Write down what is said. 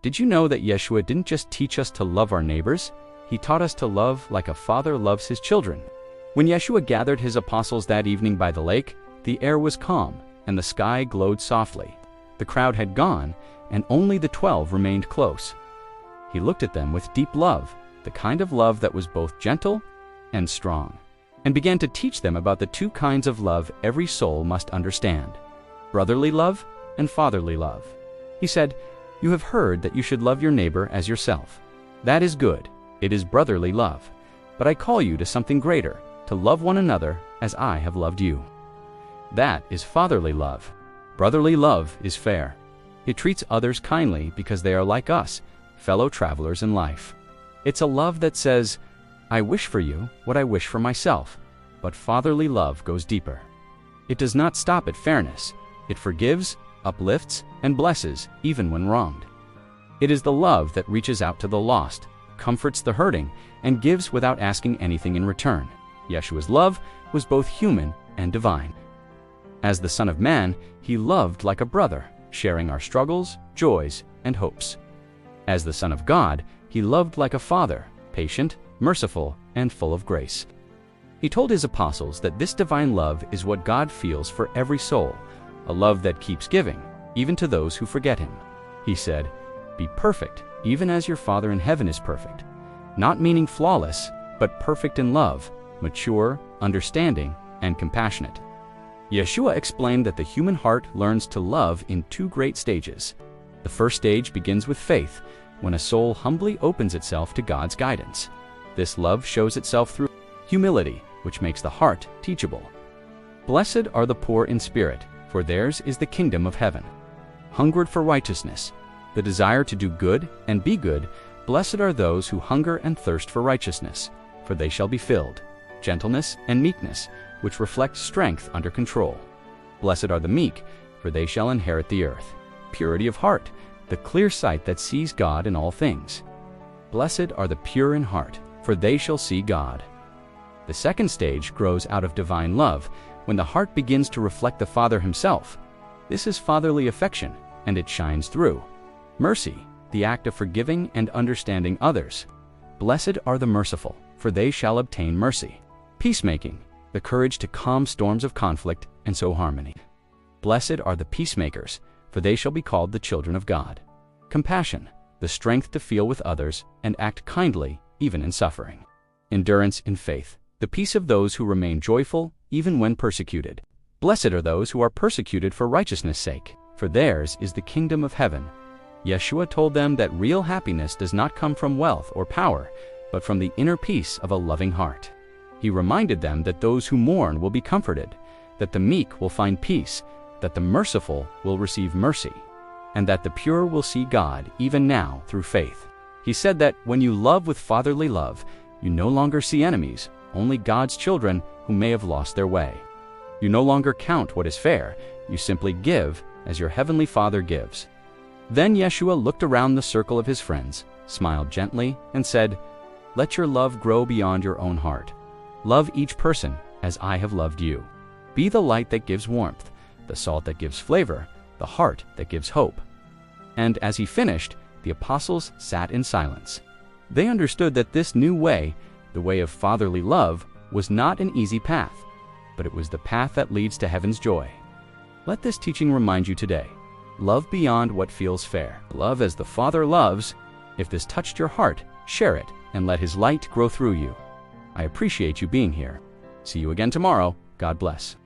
Did you know that Yeshua didn't just teach us to love our neighbors? He taught us to love like a father loves his children. When Yeshua gathered his apostles that evening by the lake, the air was calm and the sky glowed softly. The crowd had gone, and only the 12 remained close. He looked at them with deep love, the kind of love that was both gentle and strong, and began to teach them about the two kinds of love every soul must understand: brotherly love and fatherly love. He said, "You have heard that you should love your neighbor as yourself. That is good. It is brotherly love. But I call you to something greater, to love one another as I have loved you." That is fatherly love. Brotherly love is fair. It treats others kindly because they are like us, fellow travelers in life. It's a love that says, "I wish for you what I wish for myself." But fatherly love goes deeper. It does not stop at fairness. It forgives, uplifts, and blesses even when wronged. It is the love that reaches out to the lost, comforts the hurting, and gives without asking anything in return. Yeshua's love was both human and divine. As the Son of Man, he loved like a brother, sharing our struggles, joys, and hopes. As the Son of God, he loved like a father, patient, merciful, and full of grace. He told his apostles that this divine love is what God feels for every soul, a love that keeps giving, even to those who forget him. He said, "Be perfect, even as your Father in heaven is perfect," not meaning flawless, but perfect in love, mature, understanding, and compassionate. Yeshua explained that the human heart learns to love in two great stages. The first stage begins with faith, when a soul humbly opens itself to God's guidance. This love shows itself through humility, which makes the heart teachable. Blessed are the poor in spirit, for theirs is the kingdom of heaven. Hungered for righteousness, the desire to do good and be good, blessed are those who hunger and thirst for righteousness, for they shall be filled. Gentleness and meekness, which reflect strength under control. Blessed are the meek, for they shall inherit the earth. Purity of heart, the clear sight that sees God in all things. Blessed are the pure in heart, for they shall see God. The second stage grows out of divine love, when the heart begins to reflect the Father himself. This is fatherly affection, and it shines through. Mercy, the act of forgiving and understanding others. Blessed are the merciful, for they shall obtain mercy. Peacemaking, the courage to calm storms of conflict and sow harmony. Blessed are the peacemakers, for they shall be called the children of God. Compassion, the strength to feel with others and act kindly even in suffering. Endurance in faith, the peace of those who remain joyful even when persecuted. Blessed are those who are persecuted for righteousness' sake, for theirs is the kingdom of heaven. Yeshua told them that real happiness does not come from wealth or power, but from the inner peace of a loving heart. He reminded them that those who mourn will be comforted, that the meek will find peace, that the merciful will receive mercy, and that the pure will see God even now through faith. He said that when you love with fatherly love, you no longer see enemies, only God's children who may have lost their way. You no longer count what is fair, you simply give as your heavenly Father gives. Then Yeshua looked around the circle of his friends, smiled gently, and said, "Let your love grow beyond your own heart. Love each person as I have loved you. Be the light that gives warmth, the salt that gives flavor, the heart that gives hope." And as he finished, the apostles sat in silence. They understood that this new way, the way of fatherly love, was not an easy path, but it was the path that leads to heaven's joy. Let this teaching remind you today. Love beyond what feels fair. Love as the Father loves. If this touched your heart, share it and let his light grow through you. I appreciate you being here. See you again tomorrow. God bless.